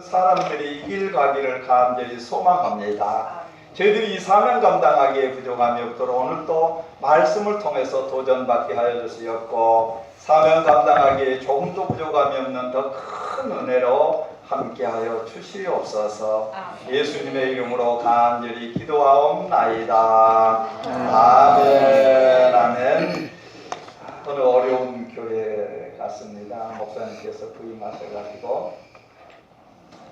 사람들이 길 가기를 간절히 소망합니다. 저희들이 이 사명 감당하기에 부족함이 없도록 오늘 또 말씀을 통해서 도전받게 하여 주시었고, 사명 감당하기에 조금도 부족함이 없는 더 큰 은혜로 함께하여 주시옵소서. 예수님의 이름으로 간절히 기도하옵나이다. 아멘. 아멘. 오늘 어려운 교회 갔습니다. 목사님께서 부임하셔가지고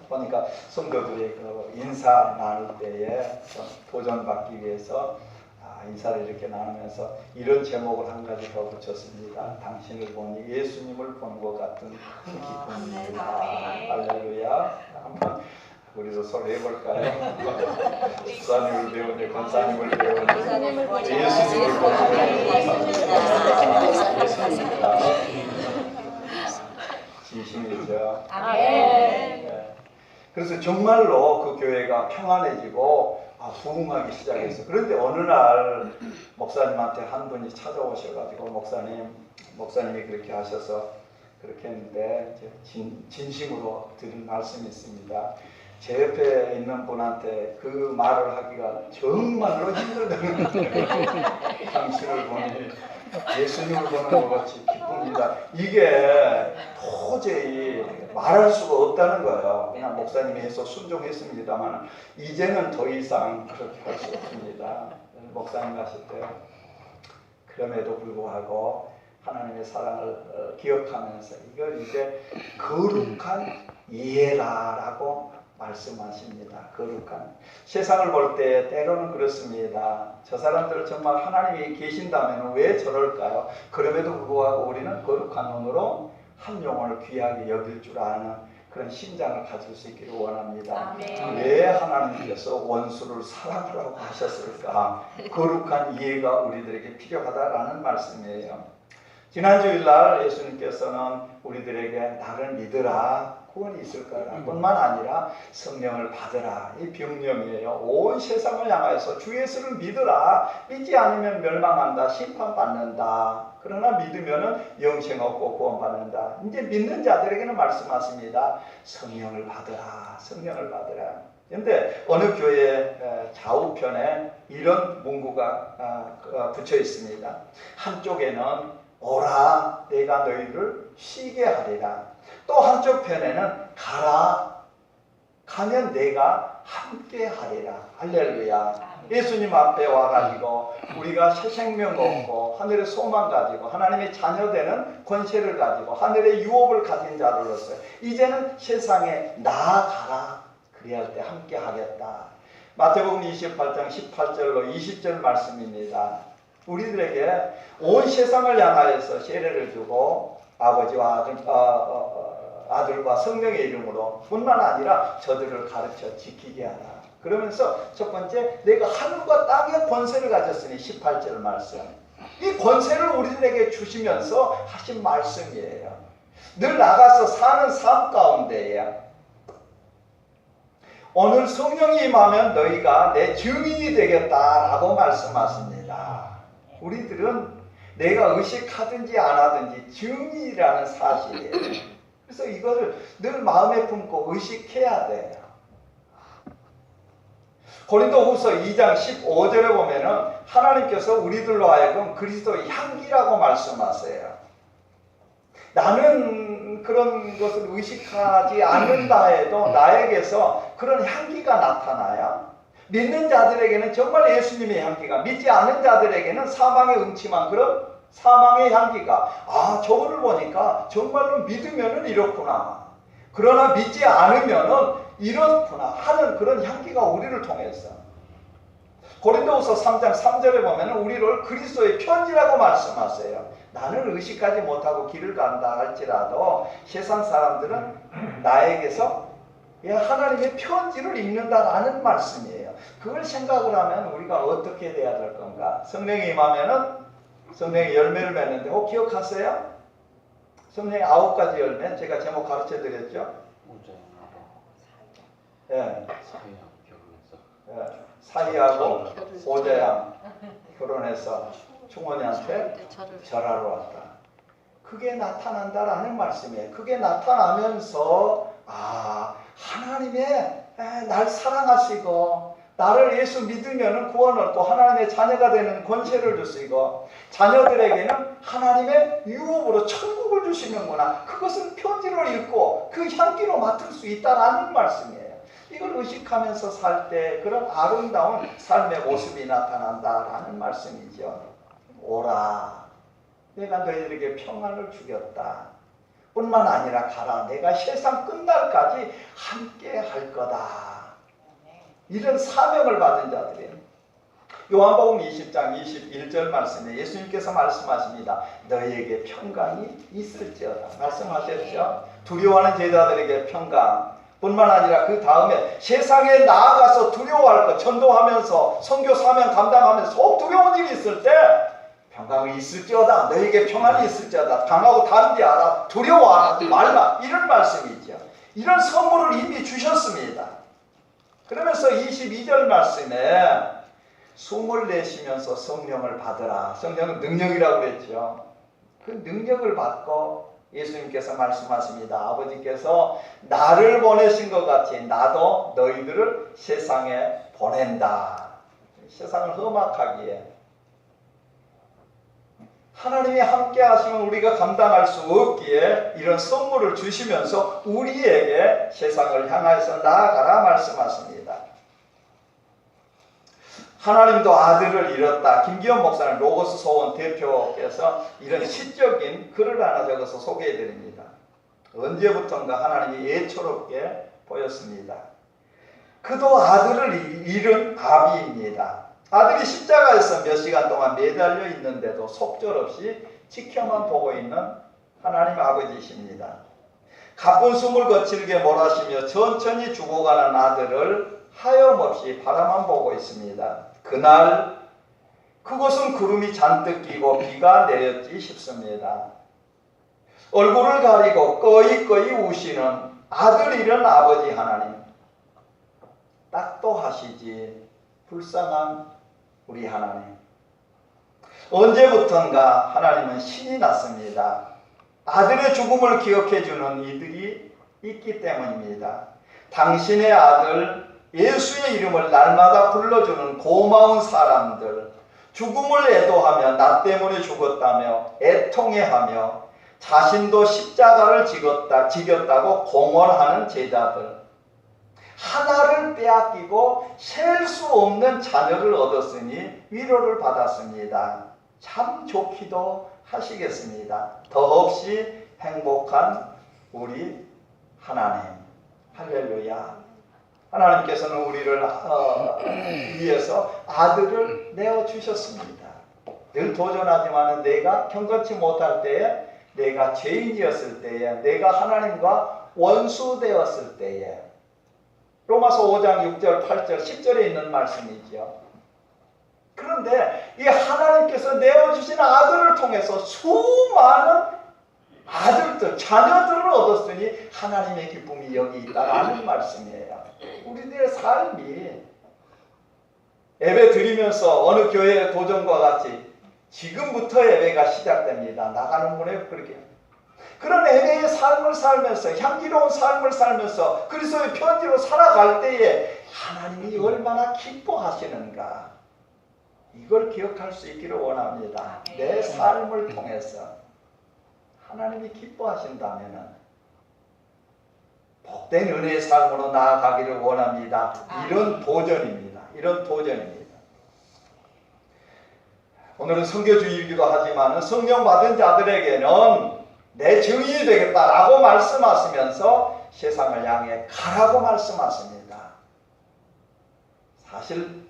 보니까 성도들이 그 인사 나눌 때에 도전받기 위해서 인사를 이렇게 나누면서 이런 제목을 한 가지 더 붙였습니다. 당신을 보니 예수님을 보는 것 같은 기쁨입니다. 할렐루야. 한번 우리도 서로 해볼까요? 집사님을 배우니 권사님을 배우니 예수님을 보니 예수님입니다. 진심이죠. 아멘. 네. 그래서 정말로 그 교회가 평안해지고 부흥하기 시작했어요. 그런데 어느 날 목사님한테 한 분이 찾아오셔가지고 목사님이 그렇게 하셔서 그렇게 했는데 진심으로 드린 말씀이 있습니다. 제 옆에 있는 분한테 그 말을 하기가 정말로 힘들다는 거예요. 당신을 보니 예수님을 보는 것 같이 기쁩니다. 이게 도저히 말할 수가 없다는 거예요. 그냥 목사님이 해서 순종했습니다만 이제는 더 이상 그렇게 할 수 없습니다. 목사님 하실 때 그럼에도 불구하고 하나님의 사랑을 기억하면서 이걸 이제 거룩한 이해라라고 말씀하십니다. 거룩한. 세상을 볼 때 때로는 그렇습니다. 저 사람들 정말 하나님이 계신다면 왜 저럴까요? 그럼에도 불구하고 우리는 거룩한 눈으로 한 영혼을 귀하게 여길 줄 아는 그런 심장을 가질 수 있기를 원합니다. 아멘. 왜 하나님께서 원수를 사랑하라고 하셨을까? 거룩한 이해가 우리들에게 필요하다라는 말씀이에요. 지난 주일날 예수님께서는 우리들에게 나를 믿으라 구원이 있을 거라 뿐만 아니라 성령을 받으라 이 병령이에요. 온 세상을 향하여서 주 예수를 믿으라. 믿지 않으면 멸망한다. 심판받는다. 그러나 믿으면 영생 얻고 구원받는다. 이제 믿는 자들에게는 말씀하십니다. 성령을 받으라. 성령을 받으라. 그런데 어느 교회 좌우편에 이런 문구가 붙여 있습니다. 한쪽에는 오라 내가 너희를 쉬게 하리라. 또 한쪽 편에는 가라 가면 내가 함께 하리라. 할렐루야. 예수님 앞에 와가지고 우리가 새 생명 얻고 하늘의 소망 가지고 하나님의 자녀되는 권세를 가지고 하늘의 유업을 가진 자들로서 이제는 세상에 나아가라. 그래야 할 때 함께 하겠다. 마태복음 28장 18절로 20절 말씀입니다. 우리들에게 온 세상을 향하여서 세례를 주고 아버지와 아들과 성령의 이름으로 뿐만 아니라 저들을 가르쳐 지키게 하라. 그러면서 첫 번째 내가 하늘과 땅의 권세를 가졌으니 18절 말씀. 이 권세를 우리들에게 주시면서 하신 말씀이에요. 늘 나가서 사는 삶 가운데에 오늘 성령이 임하면 너희가 내 증인이 되겠다라고 말씀하십니다. 우리들은 내가 의식하든지 안 하든지 증인이라는 사실이에요. 그래서 이거를 늘 마음에 품고 의식해야 돼요. 고린도후서 2장 15절에 보면은 하나님께서 우리들로 하여금 그리스도의 향기라고 말씀하세요. 나는 그런 것을 의식하지 않는다 해도 나에게서 그런 향기가 나타나요. 믿는 자들에게는 정말 예수님의 향기가, 믿지 않은 자들에게는 사망의 음침한 그런 사망의 향기가, 저거를 보니까 정말로 믿으면은 이렇구나. 그러나 믿지 않으면은 이렇구나 하는 그런 향기가 우리를 통해서. 고린도후서 3장 3절에 보면은 우리를 그리스도의 편지라고 말씀하세요. 나는 의식하지 못하고 길을 간다 할지라도 세상 사람들은 나에게서 하나님의 편지를 읽는다라는 말씀이에요. 그걸 생각을 하면 우리가 어떻게 돼야 될 건가? 성령이 임하면은 성령의 열매를 맺는데 기억하세요? 성령의 9가지 열매 제가 제목 가르쳐 드렸죠? 예. 사이하고 오자양 결혼해서 충원이한테 절하러 왔다. 그게 나타난다라는 말씀이에요. 그게 나타나면서 하나님의 날 사랑하시고 나를 예수 믿으면 구원을 얻고 하나님의 자녀가 되는 권세를 주시고 자녀들에게는 하나님의 유업으로 천국을 주시는구나. 그것은 편지로 읽고 그 향기로 맡을 수 있다라는 말씀이에요. 이걸 의식하면서 살 때 그런 아름다운 삶의 모습이 나타난다라는 말씀이죠. 오라, 내가 너희들에게 평안을 주겠다. 뿐만 아니라 가라, 내가 세상 끝날까지 함께 할 거다. 이런 사명을 받은 자들이에요. 요한복음 20장 21절 말씀에 예수님께서 말씀하십니다. 너희에게 평강이 있을지어다 말씀하셨죠. 두려워하는 제자들에게 평강 뿐만 아니라 그 다음에 세상에 나아가서 두려워할 것, 전도하면서 선교 사명 감당하면서 속 두려운 일이 있을 때 평강이 있을지어다, 너희에게 평안이 있을지어다, 강하고 담대하라, 두려워하지 말라, 이런 말씀이죠. 이런 선물을 이미 주셨습니다. 그러면서 22절 말씀에 숨을 내쉬면서 성령을 받으라. 성령은 능력이라고 그랬죠. 그 능력을 받고 예수님께서 말씀하십니다. 아버지께서 나를 보내신 것 같이 나도 너희들을 세상에 보낸다. 세상을 험악하기에 하나님이 함께 하시면 우리가 감당할 수 없기에 이런 선물을 주시면서 우리에게 세상을 향해서 나아가라 말씀하십니다. 하나님도 아들을 잃었다. 김기현 목사는 로고스 소원 대표께서 이런 시적인 글을 하나 적어서 소개해 드립니다. 언제부턴가 하나님이 예초롭게 보였습니다. 그도 아들을 잃은 아비입니다. 아들이 십자가에서 몇 시간 동안 매달려 있는데도 속절없이 지켜만 보고 있는 하나님 아버지이십니다. 가쁜 숨을 거칠게 몰아쉬며 천천히 죽어가는 아들을 하염없이 바라만 보고 있습니다. 그날 그곳은 구름이 잔뜩 끼고 비가 내렸지 싶습니다. 얼굴을 가리고 꺼이꺼이 우시는 아들 잃은 아버지 하나님, 딱도 하시지 불쌍한 우리 하나님. 언제부턴가 하나님은 신이 났습니다. 아들의 죽음을 기억해주는 이들이 있기 때문입니다. 당신의 아들 예수의 이름을 날마다 불러주는 고마운 사람들, 죽음을 애도하며 나 때문에 죽었다며 애통해하며 자신도 십자가를 지겼다고 공언하는 제자들, 하나를 빼앗기고 셀 수 없는 자녀를 얻었으니 위로를 받았습니다. 참 좋기도 하시겠습니다. 더없이 행복한 우리 하나님. 할렐루야. 하나님께서는 우리를 위해서 아들을 내어주셨습니다. 늘 도전하지만 내가 경건치 못할 때에, 내가 죄인이었을 때에, 내가 하나님과 원수되었을 때에, 로마서 5장 6절 8절 10절에 있는 말씀이죠. 그런데 이 하나님께서 내어주신 아들을 통해서 수많은 아들들, 자녀들을 얻었으니 하나님의 기쁨이 여기 있다라는 말씀이에요. 우리들의 삶이 예배 드리면서 어느 교회의 도전과 같이 지금부터 예배가 시작됩니다. 나가는 문에 그렇게 그런 예배의 삶을 살면서, 향기로운 삶을 살면서 그리스도의 편지로 살아갈 때에 하나님이 얼마나 기뻐하시는가, 이걸 기억할 수 있기를 원합니다. 내 삶을 통해서 하나님이 기뻐하신다면 복된 은혜의 삶으로 나아가기를 원합니다. 이런 도전입니다. 이런 도전입니다. 오늘은 성교주의이기도 하지만 성령 받은 자들에게는 내 증인이 되겠다라고 말씀하시면서 세상을 향해 가라고 말씀하십니다. 사실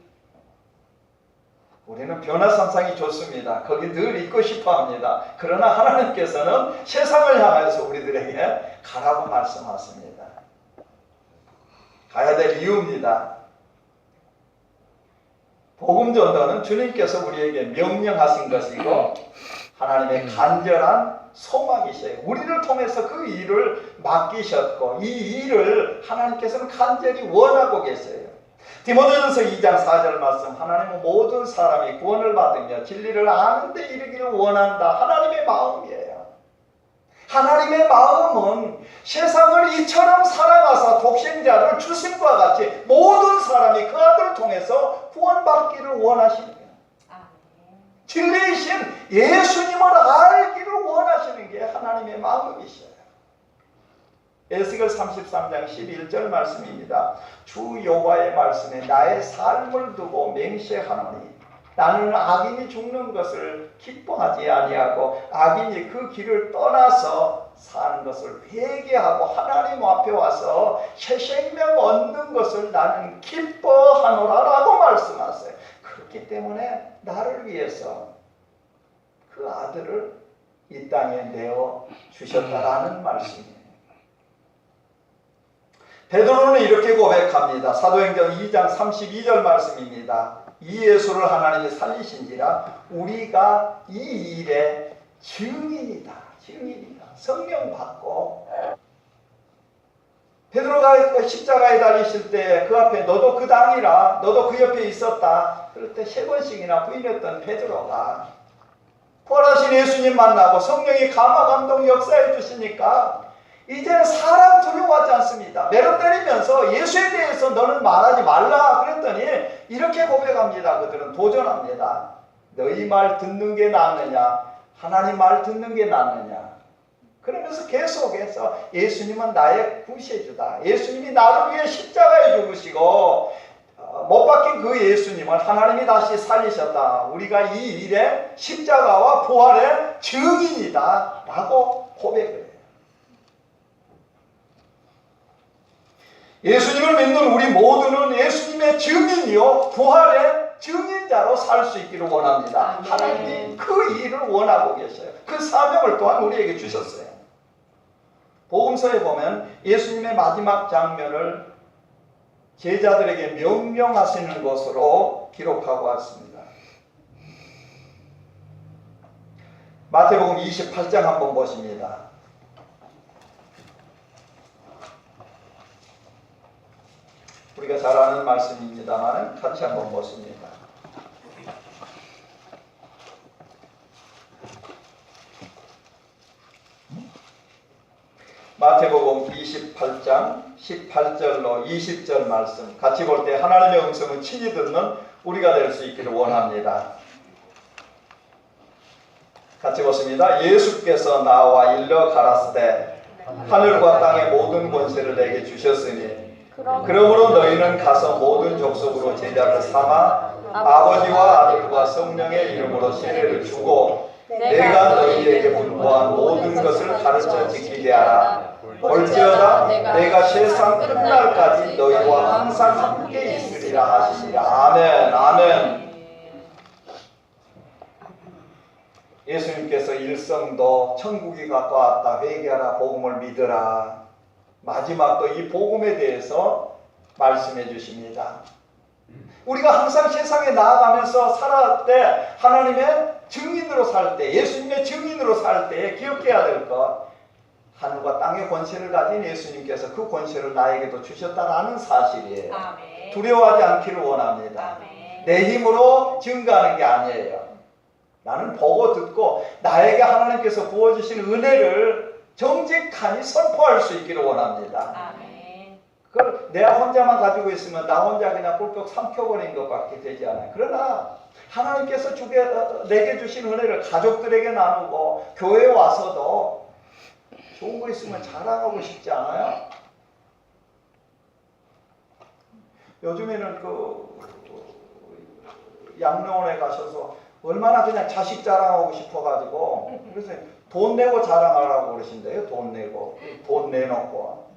우리는 변화산상이 좋습니다. 거기 늘 있고 싶어 합니다. 그러나 하나님께서는 세상을 향해서 우리들에게 가라고 말씀하십니다. 가야 될 이유입니다. 복음 전도는 주님께서 우리에게 명령하신 것이고 하나님의 간절한 소망이셔요. 우리를 통해서 그 일을 맡기셨고 이 일을 하나님께서는 간절히 원하고 계세요. 디모데전서 2장 4절 말씀, 하나님은 모든 사람이 구원을 받으며 진리를 아는 데 이르기를 원한다. 하나님의 마음이에요. 하나님의 마음은 세상을 이처럼 사랑하사 독생자를 주심과 같이 모든 사람이 그 아들을 통해서 구원받기를 원하시는 거예요. 진리이신 예수님을 알기를 원하시는 게 하나님의 마음이셔요. 에스겔 33장 11절 말씀입니다. 주 여호와의 말씀에 나의 삶을 두고 맹세하노니 나는 악인이 죽는 것을 기뻐하지 아니하고 악인이 그 길을 떠나서 사는 것을 회개하고 하나님 앞에 와서 새 생명 얻는 것을 나는 기뻐하노라라고 말씀하세요. 그렇기 때문에 나를 위해서 그 아들을 이 땅에 내어 주셨다라는 말씀이에요. 베드로는 이렇게 고백합니다. 사도행전 2장 32절 말씀입니다. 이 예수를 하나님이 살리신지라 우리가 이 일의 증인이다. 증인이다. 성령 받고 베드로가 십자가에 달리실 때 그 앞에 너도 그 당이라 너도 그 옆에 있었다. 그럴 때 3번씩이나 부인했던 베드로가 부활하신 예수님 만나고 성령이 감화 감동 역사해 주시니까 이제는 사람 두려워하지 않습니다. 매로 때리면서 예수에 대해서 너는 말하지 말라 그랬더니 이렇게 고백합니다. 그들은 도전합니다. 너희 말 듣는 게 낫느냐 하나님 말 듣는 게 낫느냐. 그러면서 계속해서 예수님은 나의 구세주다. 예수님이 나를 위해 십자가에 죽으시고 못 박힌 그 예수님을 하나님이 다시 살리셨다. 우리가 이 일의 십자가와 부활의 증인이다 라고 고백을 해요. 예수님을 믿는 우리 모두는 예수님의 증인이요 부활의 증인자로 살 수 있기를 원합니다. 하나님이 그 일을 원하고 계셔요. 그 사명을 또한 우리에게 주셨어요. 복음서에 보면 예수님의 마지막 장면을 제자들에게 명령하시는 것으로 기록하고 왔습니다. 마태복음 28장 한번 보십니다. 우리가 잘 아는 말씀입니다만 같이 한번 보십니다. 마태복음 28장 18절로 20절 말씀 같이 볼 때 하나님의 음성을 친히 듣는 우리가 될 수 있기를 원합니다. 같이 보십니다. 예수께서 나와 일러 가라사대 하늘과 땅의 모든 권세를 내게 주셨으니 그러므로 너희는 가서 모든 족속으로 제자를 삼아 아버지와 아들과 성령의 이름으로 세례를 주고 내가 너희에게 분부한 모든 것을 가르쳐 지키게 하라. 볼지어다 내가 세상 끝날까지 너희와 항상 함께 있으리라 하시니라. 아멘. 아멘. 예수님께서 일성도 천국이 가까웠다 회개하라 복음을 믿으라. 마지막도 이 복음에 대해서 말씀해 주십니다. 우리가 항상 세상에 나아가면서 살아갈 때 하나님의 증인으로 살 때 예수님의 증인으로 살 때 기억해야 될 것 하늘과 땅의 권세를 가진 예수님께서 그 권세를 나에게도 주셨다라는 사실이에요. 아멘. 두려워하지 않기를 원합니다. 아멘. 내 힘으로 증거하는 게 아니에요. 나는 보고 듣고 나에게 하나님께서 부어주신 은혜를 정직하니 선포할 수 있기를 원합니다. 아멘. 그걸 내가 혼자만 가지고 있으면 나 혼자 그냥 꿀꺽 삼켜버린 것밖에 되지 않아요. 그러나 하나님께서 내게 주신 은혜를 가족들에게 나누고 교회에 와서도 좋은 거 있으면 자랑하고 싶지 않아요? 요즘에는 양로원에 가셔서 얼마나 그냥 자식 자랑하고 싶어가지고 그래서 돈 내고 자랑하라고 그러신대요. 돈 내고 돈 내놓고.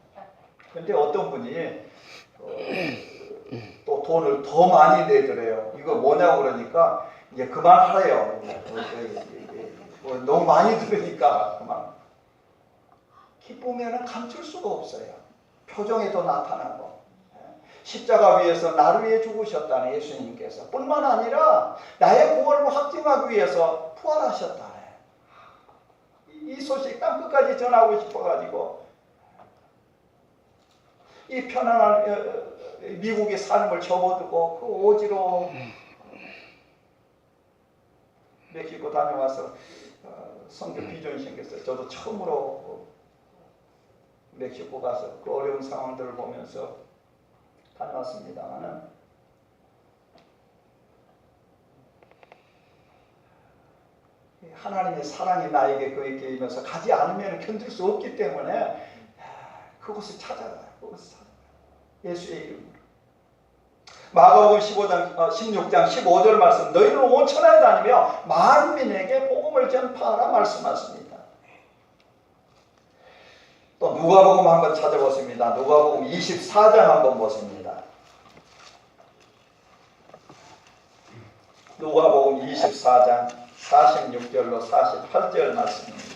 근데 어떤 분이 또 돈을 더 많이 내더래요. 이거 뭐냐고 그러니까 이제 그만하래요. 너무 많이 들으니까 그만. 기쁘면은 감출 수가 없어요. 표정에도 나타나고. 십자가 위에서 나를 위해 죽으셨다네 예수님께서. 뿐만 아니라 나의 구원을 확증하기 위해서 부활하셨다네. 이 소식 땅끝까지 전하고 싶어가지고 이 편안한 미국의 삶을 접어두고 그 오지로 멕시코 다녀와서 선교 비전이 생겼어요. 저도 처음으로 멕시코 가서 그 어려운 상황들을 보면서 다녀왔습니다만은 하나님의 사랑이 나에게 그에게 임해서 가지 않으면 견딜 수 없기 때문에 그곳을 찾아가요. 예수의 이름으로. 마가복음 16장 15절 말씀, 너희는 온 천하에 다니며 만민에게 복음을 전파하라 말씀하십니다. 또 누가복음 한번 찾아보십니다. 누가복음 24장 한번 보십니다. 누가복음 24장 46절로 48절 말씀입니다.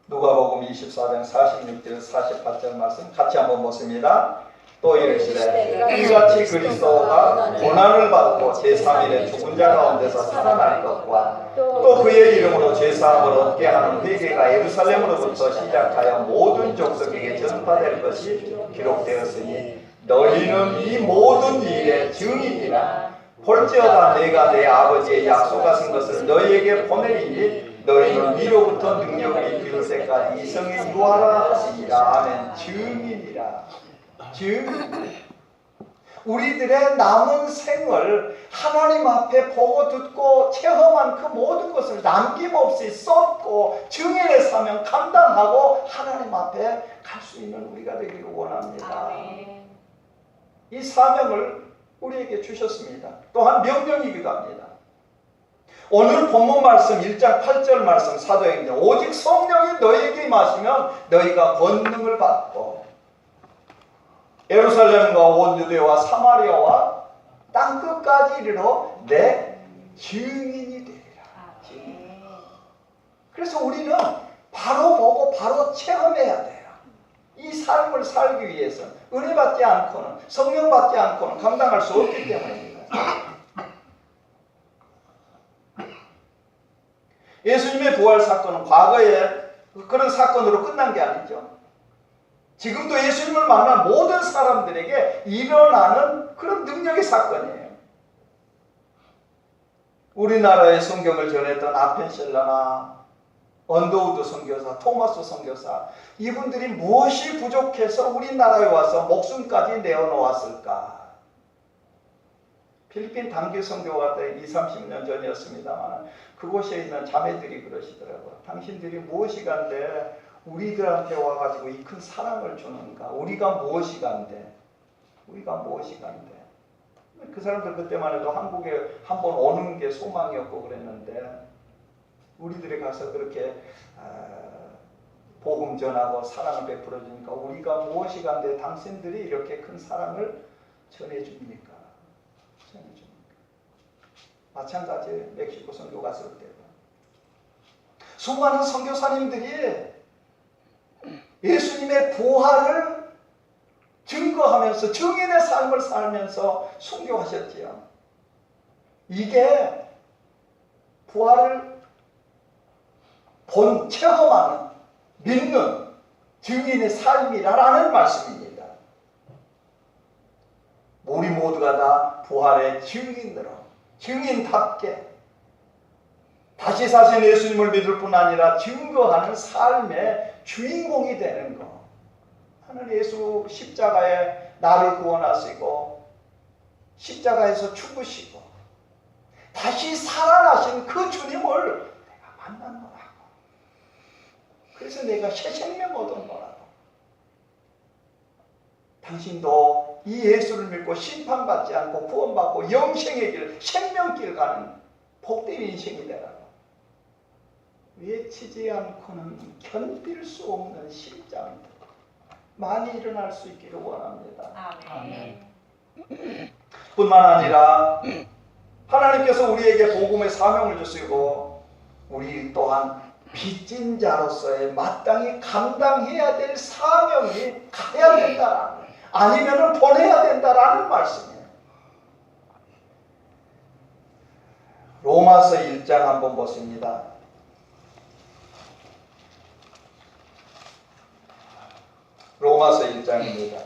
누가복음 24장 46절 48절 말씀 같이 한번 보십니다. 또 이르시되 이같이 그리스도가 고난을 받고 제3일에 죽은 자 가운데서 살아날 것과 또 그의 이름으로 죄사함을 얻게 하는 회개가 예루살렘으로부터 시작하여 모든 족속에게 전파될 것이 기록되었으니 너희는 이 모든 일의 증인이라. 볼지어다 내가 내 아버지의 약속하신 것을 너희에게 보내리니 너희는 위로부터 능력이 비올 때까지 이성에 유하라 하시니라. 아멘. 증인이라. 증인. 우리들의 남은 생을 하나님 앞에 보고 듣고 체험한 그 모든 것을 남김없이 쏟고 증인의 사명 감당하고 하나님 앞에 갈 수 있는 우리가 되기를 원합니다. 아멘. 이 사명을 우리에게 주셨습니다. 또한 명령이기도 합니다. 오늘 본문 말씀 1장 8절 말씀 사도행전, 오직 성령이 너희에게 임하시면 너희가 권능을 받고 예루살렘과 온 유대와 사마리아와 땅끝까지 이르러 내 증인이 되리라. 그래서 우리는 바로 보고 바로 체험해야 돼요. 이 삶을 살기 위해서 은혜 받지 않고는, 성령 받지 않고는 감당할 수 없기 때문입니다. 예수님의 부활 사건은 과거에 그런 사건으로 끝난 게 아니죠. 지금도 예수님을 만난 모든 사람들에게 일어나는 그런 능력의 사건이에요. 우리나라에 성경을 전했던 아펜셀러나 언더우드 선교사, 토마스 선교사, 이분들이 무엇이 부족해서 우리나라에 와서 목숨까지 내어놓았을까? 필리핀 단기 선교가 20-30년 전이었습니다만 그곳에 있는 자매들이 그러시더라고요. 당신들이 무엇이 간데 우리들한테 와가지고 이 큰 사랑을 주는가? 우리가 무엇이 간데? 우리가 무엇이 간데? 그 사람들 그때만 해도 한국에 한번 오는 게 소망이었고 그랬는데 우리들이 가서 그렇게 복음 전하고 사랑을 베풀어 주니까 우리가 무엇이 간데 당신들이 이렇게 큰 사랑을 전해줍니까? 마찬가지 멕시코 선교 갔을 때도 수많은 선교사님들이 예수님의 부활을 증거하면서 증인의 삶을 살면서 순교하셨지요. 이게 부활을 본 체험하는 믿는 증인의 삶이라는 말씀입니다. 우리 모두가 다 부활의 증인으로 증인답게 다시 사신 예수님을 믿을 뿐 아니라 증거하는 삶의 주인공이 되는 것. 하는 예수 십자가에 나를 구원하시고 십자가에서 죽으시고 다시 살아나신 그 주님을 내가 만난 거라고. 그래서 내가 새 생명 얻은 거라고. 당신도 이 예수를 믿고 심판받지 않고 구원받고 영생의 길, 생명길 가는 복된 인생이 되라고. 외치지 않고는 견딜 수 없는 심장들 많이 일어날 수 있기를 원합니다. 아멘. 뿐만 아니라 하나님께서 우리에게 복음의 사명을 주시고 우리 또한 빚진 자로서의 마땅히 감당해야 될 사명이 가야 된다라는, 아니면 보내야 된다라는 말씀이에요. 로마서 1장 한번 보십니다. 로마서 1장입니다.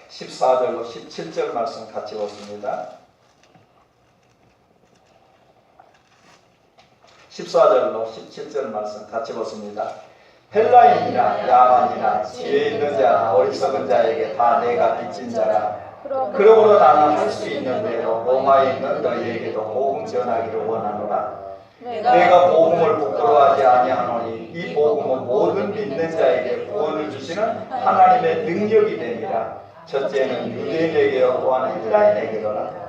14절로 17절 말씀 같이 보십니다. 14절로 17절 말씀 같이 보십니다. 헬라인이나 야만이나 지혜 있는 자나 어리석은 자에게 다 내가 빚진 자라. 그러므로 나는 할 수 있는 대로 로마에 있는 너희에게도 복음 전하기를 원하노라. 내가 복음을 부끄러워하지 아니하노니 이 복음은 모든 믿는 자에게 구원을 주시는 하나님의 능력이 됨이라. 첫째는 유대인에게요 또한 헬라인에게로라.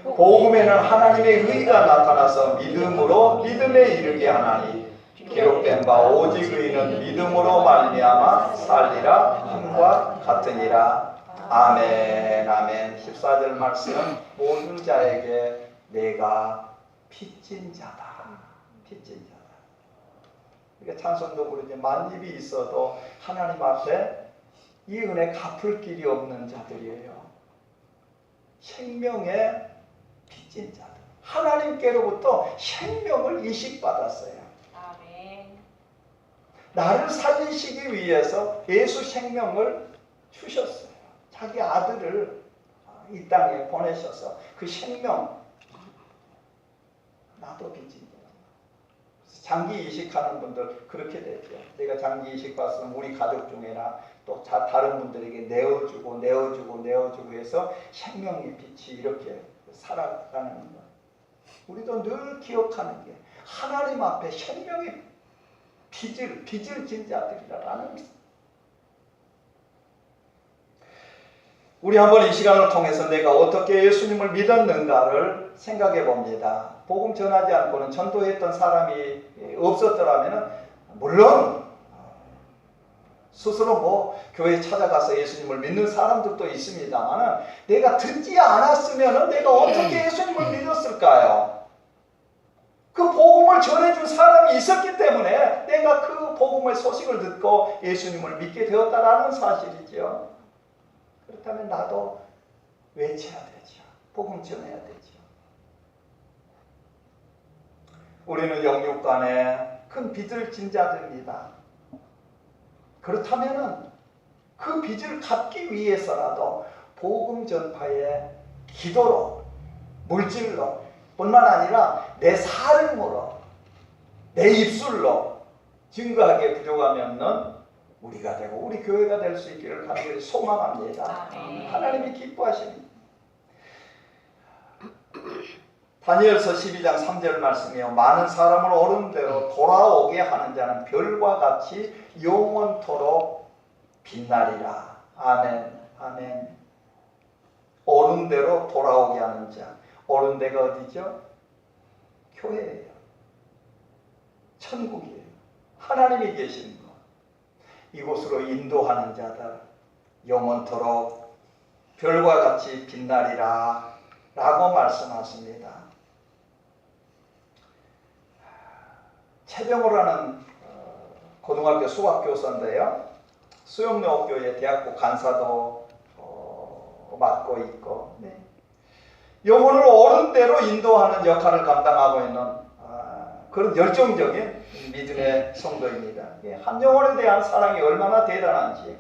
복음에는 하나님의 의가 나타나서 믿음으로 믿음에 이르게 하나니 기록된 바 오직 의인은 믿음으로 말미암아 살리라 함과 같으니라. 아멘. 아멘. 14절 말씀 모든 자에게 내가 빚진 자다. 빚진 자다. 그러니까 찬송도 부르지 만입이 있어도 하나님 앞에 이 은혜 갚을 길이 없는 자들이에요. 생명의 빚진 자들. 하나님께로부터 생명을 이식받았어요. 아멘. 나를 살리시기 위해서 예수 생명을 주셨어요. 자기 아들을 이 땅에 보내셔서 그 생명 나도 빚진 거예요. 장기 이식하는 분들 그렇게 되죠. 내가 장기 이식 받으면 우리 가족 중에나 또 다른 분들에게 내어주고 해서 생명의 빛이 이렇게 살아가는 것. 우리도 늘 기억하는 게 하나님 앞에 생명의 빚을 진 자들이라는. 우리 한번 이 시간을 통해서 내가 어떻게 예수님을 믿었는가를 생각해 봅니다. 복음 전하지 않고는 전도했던 사람이 없었더라면 물론 스스로 교회 찾아가서 예수님을 믿는 사람들도 있습니다만 내가 듣지 않았으면 내가 어떻게 예수님을 믿었을까요? 그 복음을 전해준 사람이 있었기 때문에 내가 그 복음의 소식을 듣고 예수님을 믿게 되었다라는 사실이죠. 그렇다면 나도 외쳐야 되죠. 복음 전해야 되죠. 우리는 영육간에 큰 빚을 진 자들입니다. 그렇다면 그 빚을 갚기 위해서라도 복음 전파의 기도로, 물질로 뿐만 아니라 내 삶으로, 내 입술로 증거하기에 부족함이 없는 우리가 되고 우리 교회가 될 수 있기를 간절히 소망합니다. 하나님이 기뻐하십니다. 다니엘서 12장 3절 말씀이요. 많은 사람을 옳은 대로 돌아오게 하는 자는 별과 같이 영원토록 빛나리라. 아멘. 아멘. 옳은 대로 돌아오게 하는 자. 옳은 데가 어디죠? 교회예요. 천국이에요. 하나님이 계시는 것. 이곳으로 인도하는 자들 영원토록 별과 같이 빛나리라 라고 말씀하십니다. 최병호라는 고등학교 수학교사인데요. 수영여고교회 대학부 간사도 맡고 있고 영혼을 옳은 대로 인도하는 역할을 감당하고 있는 그런 열정적인 믿음의 성도입니다. 한 영혼에 대한 사랑이 얼마나 대단한지.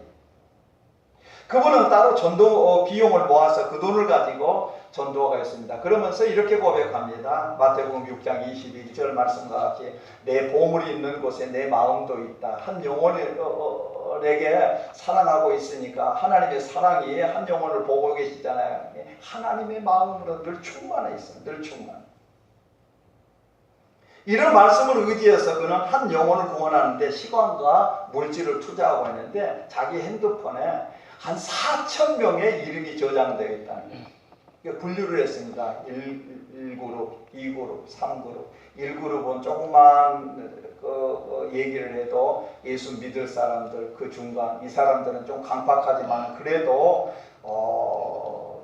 그분은 따로 전도 비용을 모아서 그 돈을 가지고 전도가 있습니다. 그러면서 이렇게 고백합니다. 마태복음 6장 21절 말씀과 같이 내 보물이 있는 곳에 내 마음도 있다. 한 영혼에게 사랑하고 있으니까 하나님의 사랑이 한 영혼을 보고 계시잖아요. 하나님의 마음으로 늘 충만해 있어요. 늘 충만. 이런 말씀을 의지해서 그는 한 영혼을 구원하는데 시간과 물질을 투자하고 있는데 자기 핸드폰에 한 4,000명의 이름이 저장되어 있다는 거예요. 분류를 했습니다. 1그룹, 2그룹, 3그룹. 1그룹은 조금만 얘기를 해도 예수 믿을 사람들, 그 중간 이 사람들은 좀 강팍하지만 그래도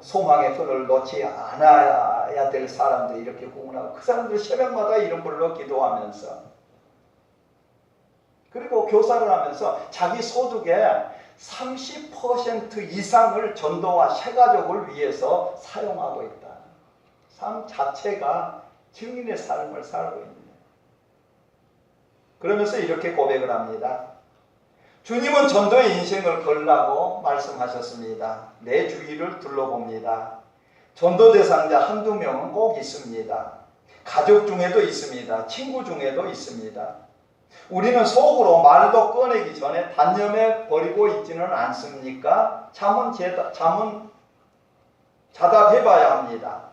소망의 끈을 놓지 않아야 될 사람들 이렇게 구분하고 그 사람들 새벽마다 이름 불러 기도하면서 그리고 교사를 하면서 자기 소득의 30% 이상을 전도와 새가족을 위해서 사용하고 있다. 삶 자체가 증인의 삶을 살고 있는. 그러면서 이렇게 고백을 합니다. 주님은 전도의 인생을 걸라고 말씀하셨습니다. 내 주위를 둘러봅니다. 전도 대상자 한두 명은 꼭 있습니다. 가족 중에도 있습니다. 친구 중에도 있습니다. 우리는 속으로 말도 꺼내기 전에 단념해 버리고 있지는 않습니까? 자답해봐야 합니다.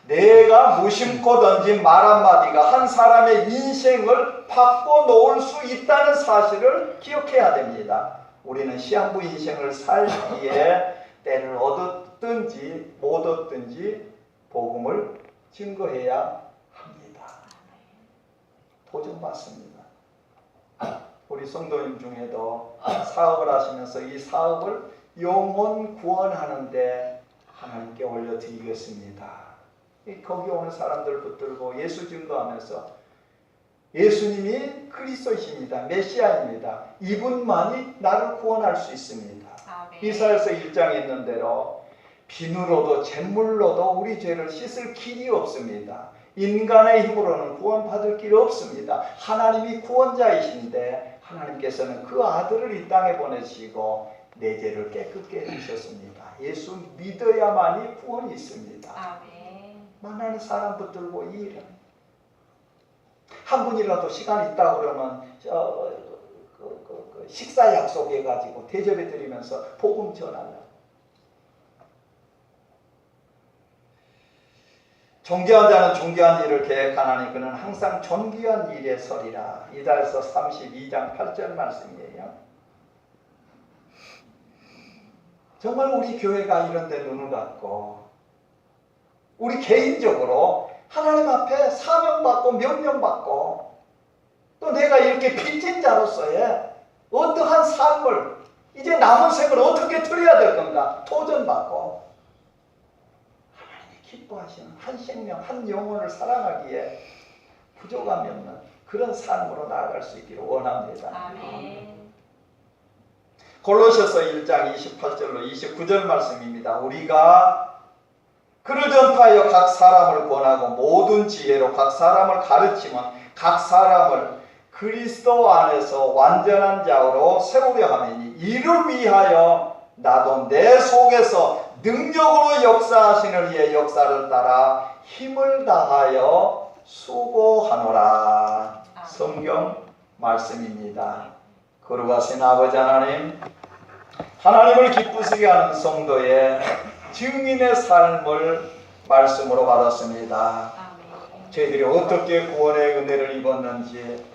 내가 무심코 던진 말 한마디가 한 사람의 인생을 바꿔놓을 수 있다는 사실을 기억해야 됩니다. 우리는 시한부 인생을 살기에 때를 얻었든지 못 얻든지 복음을 증거해야 합니다. 도전받습니다. 우리 성도님 중에도 사업을 하시면서 이 사업을 영혼 구원하는데 하나님께 올려드리겠습니다. 거기 오는 사람들 붙들고 예수 증거하면서 예수님이 그리스도이십니다. 메시아입니다. 이분만이 나를 구원할 수 있습니다. 이사야서 1장에 있는 대로 비누로도 잿물로도 우리 죄를 씻을 길이 없습니다. 인간의 힘으로는 구원받을 길이 없습니다. 하나님이 구원자이신데 하나님께서는 그 아들을 이 땅에 보내시고 내 죄를 깨끗게 해주셨습니다. 예수 믿어야만이 구원이 있습니다. 만나는 사람 붙들고 이 일은 한 분이라도 시간 있다 그러면 식사 약속해가지고 대접해 드리면서 복음 전하려고. 존귀한 자는 존귀한 일을 계획하나니 그는 항상 존귀한 일에 서리라. 이사야서 32장 8절 말씀이에요. 정말 우리 교회가 이런 데 눈을 갖고 우리 개인적으로 하나님 앞에 사명받고 명령받고 또 내가 이렇게 빚진 자로서의 어떠한 삶을 이제 남은 생을 어떻게 드려야 될 건가 도전받고 하나님이 기뻐하시는 한 생명 한 영혼을 사랑하기에 부족함이 없는 그런 삶으로 나아갈 수 있기를 원합니다. 아멘. 골로새서 1장 28절로 29절 말씀입니다. 우리가 그를 전파하여 각 사람을 권하고 모든 지혜로 각 사람을 가르치면 각 사람을 그리스도 안에서 완전한 자로 세우려 하매니 이를 위하여 나도 내 속에서 능력으로 역사하시는 이의 역사를 따라 힘을 다하여 수고하노라. 성경 말씀입니다. 거룩하신 아버지 하나님, 하나님을 기쁘시게 하는 성도의 증인의 삶을 말씀으로 받았습니다. 저희들이 어떻게 구원의 은혜를 입었는지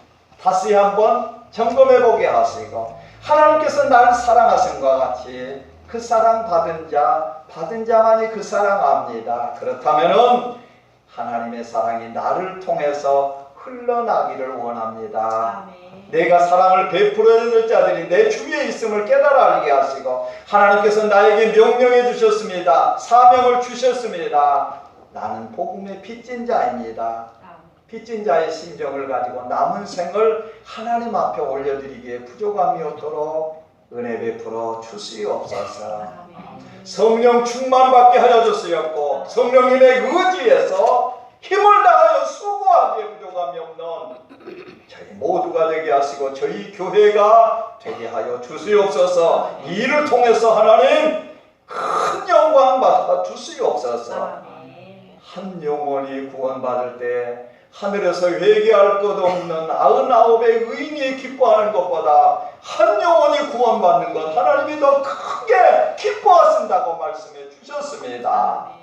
다시 한번 점검해 보게 하시고 하나님께서 나를 사랑하신 것 같이 그 사랑 받은 자만이 그 사랑 압니다. 그렇다면은 하나님의 사랑이 나를 통해서 흘러나기를 원합니다. 아멘. 내가 사랑을 베풀어야 될 자들이 내 주위에 있음을 깨달아 알게 하시고 하나님께서 나에게 명령해 주셨습니다. 사명을 주셨습니다. 나는 복음의 빚진 자입니다. 빚진 자의 심정을 가지고 남은 생을 하나님 앞에 올려드리기에 부족함이 없도록 은혜 베풀어 주시옵소서. 성령 충만받게 하여 주시옵고 성령님의 의지에서 힘을 다하여 수고하기에 부족함이 없는 저희 모두가 되게 하시고 저희 교회가 되게 하여 주시옵소서. 이 일을 통해서 하나님 큰 영광 받아 주시옵소서. 한 영혼이 구원받을 때 하늘에서 회개할 것 없는 99의 의인이 기뻐하는 것보다 한 영혼이 구원받는 것 하나님이 더 크게 기뻐하신다고 말씀해 주셨습니다.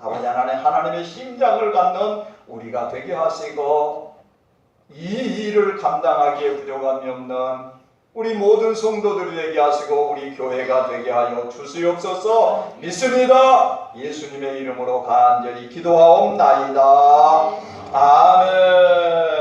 아버지 하나님, 하나님의 심장을 갖는 우리가 되게 하시고 이 일을 감당하기에 부족함이 없는 우리 모든 성도들이 되게 하시고 우리 교회가 되게 하여 주시옵소서. 믿습니다. 예수님의 이름으로 간절히 기도하옵나이다. 아멘.